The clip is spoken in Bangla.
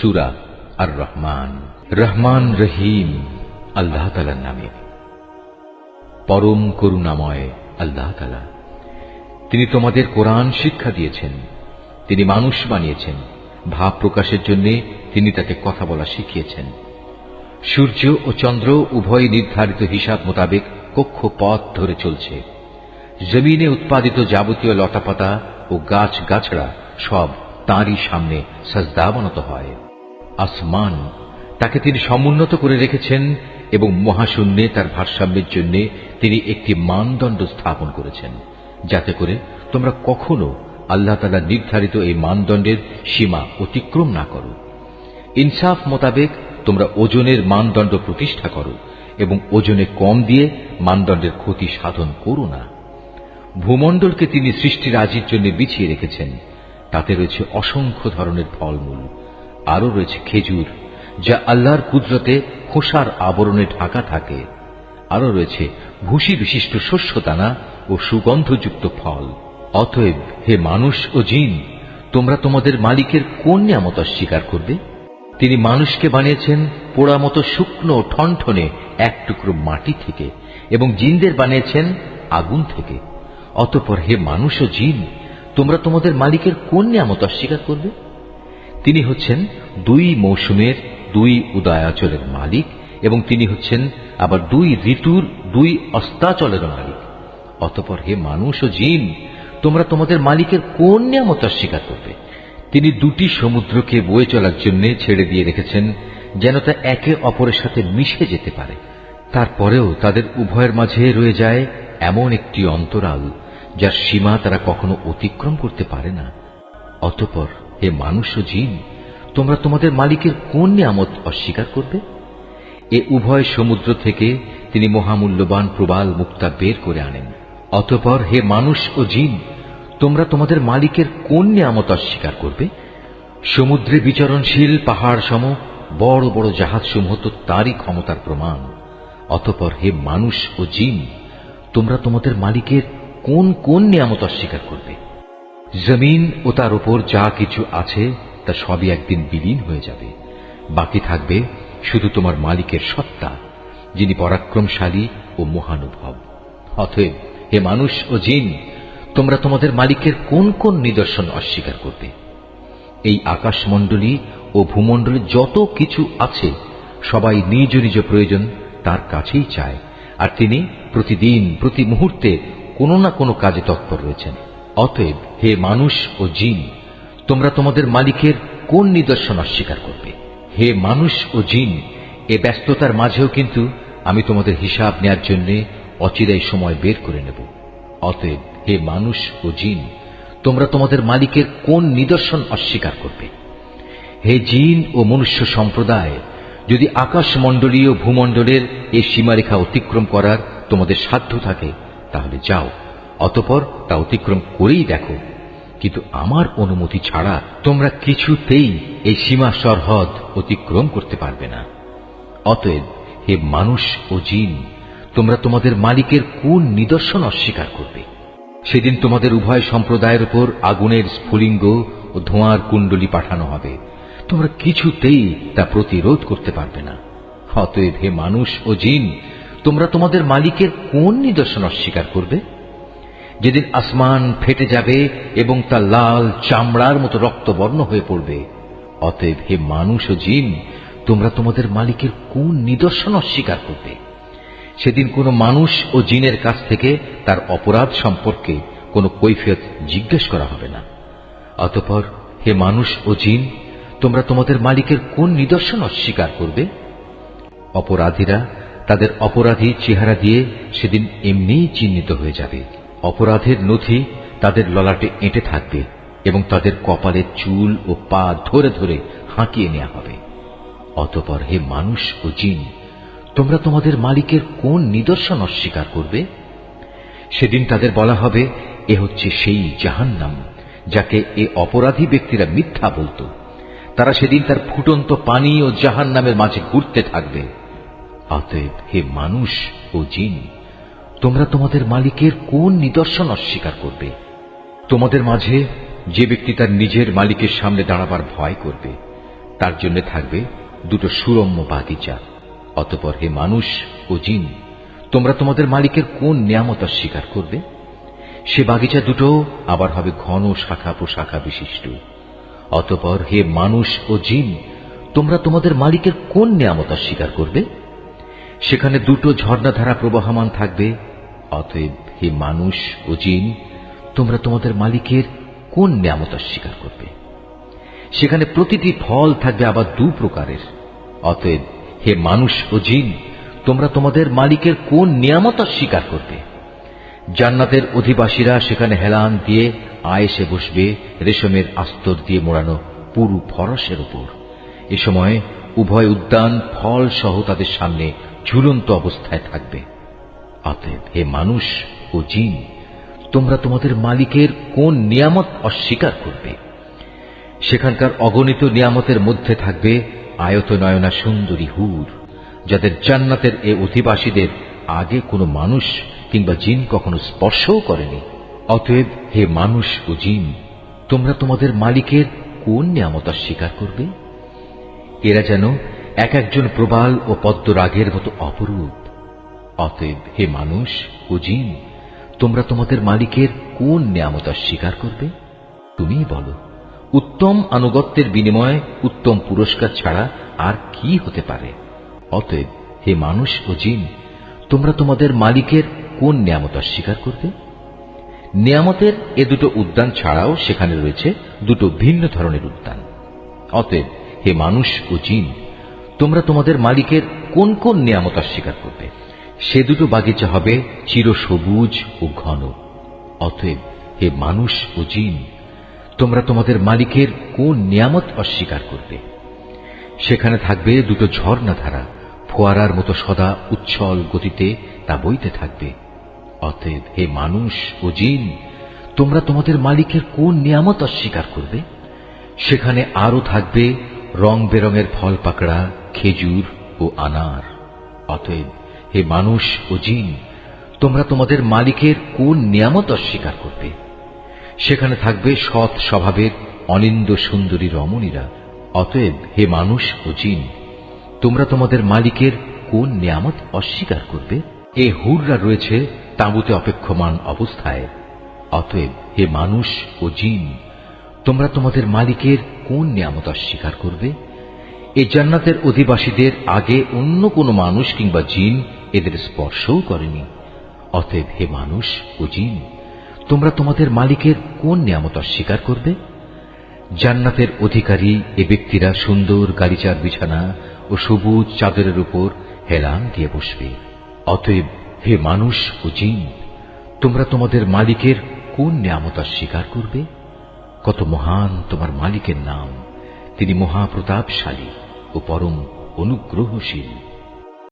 সূরা আর রহমান। রহমান রহিম আল্লাহ তাআলার নামে। পরম করুণাময় আল্লাহ তাআলা। তিনি তোমাদের কোরআন শিক্ষা দিয়েছেন, তিনি মানুষ বানিয়েছেন, ভাব প্রকাশের জন্য তিনি তাকে কথা বলা শিখিয়েছেন। সূর্য ও চন্দ্র উভয় নির্ধারিত হিসাব মোতাবেক কক্ষপথ ধরে চলছে। জমিনে উৎপাদিত যাবতীয় লতাপাতা ও গাছ গাছড়া সব তাঁরই সামনে সাজদাবনত হয়। আসমান তাকে তিনি সমুন্নত করে রেখেছেন এবং মহাশূন্যে তার ভারসাম্যের জন্য তিনি একটি মানদণ্ড স্থাপন করেছেন, যাতে করে তোমরা কখনো আল্লাহ তাআলা নির্ধারিত এই মানদণ্ডের সীমা অতিক্রম না করো। ইনসাফ মোতাবেক তোমরা ওজনের মানদণ্ড প্রতিষ্ঠা করো এবং ওজনে কম দিয়ে মানদণ্ডের ক্ষতি সাধন করো না। ভূমণ্ডলকে তিনি সৃষ্টিরাজির জন্য বিছিয়ে রেখেছেন, তাতে রয়েছে অসংখ্য ধরনের ফলমূল, আরও রয়েছে খেজুর যা আল্লাহর কুদরতে খোসার আবরণে ঢাকা থাকে, আরও রয়েছে ভুসি বিশিষ্ট শস্যদানা ও সুগন্ধযুক্ত ফল। অতএব হে মানুষ ও জিন, তোমরা তোমাদের মালিকের কোন নিয়ামত অস্বীকার করবে? তিনি মানুষকে বানিয়েছেন পোড়া মতো শুকনো ঠনঠনে এক টুকরো মাটি থেকে এবং জিনদের বানিয়েছেন আগুন থেকে। অতঃপর হে মানুষ ও জিন, তোমরা তোমাদের মালিকের কোন নিয়ামত অস্বীকার করবে? তিনি হচ্ছেন দুই মৌসুমের দুই উদয়াচলের মালিক এবং তিনি হচ্ছেন আবার দুই ঋতুর দুই অস্তাচলের মালিক। অতঃপর হে মানুষ ও জিন, তোমরা তোমাদের মালিকের কোন নিয়ামত অস্বীকার করবে? তিনি দুটি সমুদ্রকে বয়ে চলার জন্য ছেড়ে দিয়ে রেখেছেন, যেন তা একে অপরের সাথে মিশে যেতে পারে। তারপরেও তাদের উভয়ের মাঝে রয়ে যায় এমন একটি অন্তরাল যার সীমা তারা কখনো অতিক্রম করতে পারে না। অতঃপর হে মানুষ ও জিন, তোমরা তোমাদের মালিকের কোন নিয়ামত অস্বীকার করবে? এ উভয় সমুদ্র থেকে তিনি মহামূল্যবান প্রবাল মুক্তা বের করে আনেন। অতঃপর হে মানুষ ও জিন, তোমরা তোমাদের মালিকের কোন নিয়ামত অস্বীকার করবে? সমুদ্রে বিচরণশীল পাহাড় সম বড় বড় জাহাজসমূহ তো তারই ক্ষমতার প্রমাণ। অতঃপর হে মানুষ ও জিন, তোমরা তোমাদের মালিকের কোন কোন নিয়ামত অস্বীকার করবে? জমিন ও তার উপর যা কিছু আছে তা সবই একদিন বিলীন হয়ে যাবে, বাকি থাকবে শুধু তোমার মালিকের সত্তা, যিনি পরাক্রমশালী ও মহানুভব। অতএব হে মানুষ ও জিন, তোমরা তোমাদের মালিকের কোন কোন নিদর্শন অস্বীকার করবে? এই আকাশমণ্ডলী ও ভূমণ্ডলে যত কিছু আছে সবাই নিজ নিজ প্রয়োজন তার কাছেই চায়, আর তিনি প্রতিদিন প্রতি মুহূর্তে কোনো না কোনো কাজে তৎপর রয়েছেন। অতএব হে মানুষ ও জিন, তোমরা তোমাদের মালিকের কোন নিদর্শন অস্বীকার করবে? হে মানুষ ও জিন, এ ব্যস্ততার মাঝেও কিন্তু আমি তোমাদের হিসাব নেয়ার জন্য অচিরেই সময় বের করে নেব। অতএব হে মানুষ ও জিন, তোমরা তোমাদের মালিকের কোন নিদর্শন অস্বীকার করবে? হে জিন ও মনুষ্য সম্প্রদায়, যদি আকাশমণ্ডলীয় ভূমণ্ডলের এই সীমারেখা অতিক্রম করার তোমাদের সাধ্য থাকে তাহলে যাও, অতঃপর তা অতিক্রম করেই দেখো, কিন্তু আমার অনুমতি ছাড়া তোমরা কিছুতেই এই সীমা সরহদ অতিক্রম করতে পারবে না। অতএব হে মানুষ ও জিন, তোমরা তোমাদের মালিকের কোন নিদর্শন অস্বীকার করবে? সেদিন তোমাদের উভয় সম্প্রদায়ের উপর আগুনের স্ফুলিঙ্গ ও ধোঁয়ার কুণ্ডলী পাঠানো হবে, তোমরা কিছুতেই তা প্রতিরোধ করতে পারবে না। অতএব হে মানুষ ও জিন, তোমরা তোমাদের মালিকের কোন নিদর্শন অস্বীকার করবে? যেদিন আসমান ফেটে যাবে এবং তা লাল চামড়ার মতো রক্তবর্ণ হয়ে পড়বে। অতএব হে মানুষ ও জিন, তোমরা তোমাদের মালিকের কোন নিদর্শন অস্বীকার করবে? সেদিন কোনো মানুষ ও জিনের কাছ থেকে তার অপরাধ সম্পর্কে কোনো কৈফিয়ত জিজ্ঞেস করা হবে না। অতঃপর হে মানুষ ও জিন, তোমরা তোমাদের মালিকের কোন নিদর্শন অস্বীকার করবে? অপরাধীরা তাদের অপরাধী চেহারা দিয়ে সেদিন এমনিই চিহ্নিত হয়ে যাবে। অপরাধের নথি তাদের ললাটে এঁটে থাকবে এবং তাদের কপালের চুল ও পা ধরে ধরে হাঁকিয়ে নেওয়া হবে। অতঃপর হে মানুষ ও জিন, তোমরা তোমাদের মালিকের কোন নিদর্শন অস্বীকার করবে? সেদিন তাদের বলা হবে, এ হচ্ছে সেই জাহান্নাম যাকে এ অপরাধী ব্যক্তিরা মিথ্যা বলত। তারা সেদিন তার ফুটন্ত পানি ও জাহান্নামের মাঝে ঘুরতে থাকবে। অতএব হে মানুষ ও জিন, তোমরা তোমাদের মালিকের কোন নিদর্শন অস্বীকার করবে? তোমাদের মাঝে যে ব্যক্তি তার নিজের মালিকের সামনে দাঁড়াবার ভয় করবে, তার জন্য থাকবে দুটো সুরম্য বাগিচা। অতঃপর হে মানুষ ও জিন, তোমরা তোমাদের মালিকের কোন নিয়ামত অস্বীকার করবে? সে বাগিচা দুটো আবার হবে ঘন শাখা প্রশাখা বিশিষ্ট। অতঃপর হে মানুষ ও জিন, তোমরা তোমাদের মালিকের কোন নিয়ামত অস্বীকার করবে? সেখানে দুটো ঝর্ণাধারা প্রবাহমান থাকবে। অতএব হে মানুষ ও জিন, তোমরা তোমাদের মালিকের কোন নিয়ামত অস্বীকার করবে? সেখানে প্রতিটি ফল থাকবে আবার দু প্রকারের। অতএব হে মানুষ ও জিন, তোমরা তোমাদের মালিকের কোন নিয়ামত অস্বীকার করবে? জান্নাতের অধিবাসীরা সেখানে হেলান দিয়ে আয়েসে বসবে রেশমের আস্তর দিয়ে মোড়ানো পুরু ফরসের উপর। এ সময় উভয় উদ্যান ফল সহ তাদের সামনে ঝুলন্ত অবস্থায় থাকবে। অতএব হে মানুষ ও জিন, তোমরা তোমাদের মালিকের কোন নিয়ামত অস্বীকার করবে? সেখানকার অগণিত নিয়ামতের মধ্যে থাকবে আয়তনয়না সুন্দরী হুর, যাদের জান্নাতের এ অধিবাসীদের আগে কোনো মানুষ কিংবা জিন কখনো স্পর্শও করেনি। অতএব হে মানুষ ও জিন, তোমরা তোমাদের মালিকের কোন নিয়ামত অস্বীকার করবে? এরা যেন এক একজন প্রবাল ও পদ্মরাগের মতো অপরূপ। অতএব হে মানুষ ও জিন, তোমরা তোমাদের মালিকের কোন নিয়ামত অস্বীকার করবে? তুমিই বলো। উত্তম আনুগত্যের বিনিময়ে উত্তম পুরস্কার ছাড়া আর কি হতে পারে? অতএব হে মানুষ ও জিন, তোমরা তোমাদের মালিকের কোন নিয়ামত অস্বীকার করবে? নিয়ামতের এ দুটো উদ্যান ছাড়াও সেখানে রয়েছে দুটো ভিন্ন ধরনের উদ্যান। অতএব হে মানুষ ও জিন, তোমরা তোমাদের মালিকের কোন কোন নিয়ামত অস্বীকার করবে? সে দুটো বাগিচা হবে চিরসবুজ ও ঘন। অতএব হে মানুষ ও জিন, তোমরা তোমাদের মালিকের কোন নিয়ামত অস্বীকার করবে? সেখানে থাকবে দুটো ঝর্ণাধারা, ফোয়ারার মতো সদা উচ্ছল গতিতে তা বইতে থাকবে। অতএব হে মানুষ ও জিন, তোমরা তোমাদের মালিকের কোন নিয়ামত অস্বীকার করবে? সেখানে আরো থাকবে রং বেরঙের ফল পাকড়া, খেজুর ও আনার। অতএব হে মানুষ ও জিন, তোমরা তোমাদের মালিকের কোন নিয়ামত অস্বীকার করবে? সেখানে থাকবে সৎ স্বভাবের অনিন্দ সুন্দরী রমণীরা। অতএব হে মানুষ ও জিন, তোমরা তোমাদের মালিকের কোন নিয়ামত অস্বীকার করবে? এ হুররা রয়েছে তাঁবুতে অপেক্ষমান অবস্থায়। অতএব হে মানুষ ও জিন, তোমরা তোমাদের মালিকের কোন নিয়ামত অস্বীকার করবে? এই জান্নাতের অধিবাসীদের আগে অন্য কোনো মানুষ কিংবা জিন এদের স্পর্শও করেনি। অতএব হে মানুষ ও জিন, তোমরা তোমাদের মালিকের কোন নিয়ামত অস্বীকার করবে? জান্নাতের অধিকারী এ ব্যক্তিরা সুন্দর গালিচার বিছানা ও সবুজ চাদরের উপর হেলান দিয়ে বসবে। অতএব হে মানুষ ও জিন, তোমরা তোমাদের মালিকের কোন নিয়ামত অস্বীকার করবে? কত মহান তোমার মালিকের নাম! তিনি মহাপ্রতাপশালী ও পরম অনুগ্রহশীল।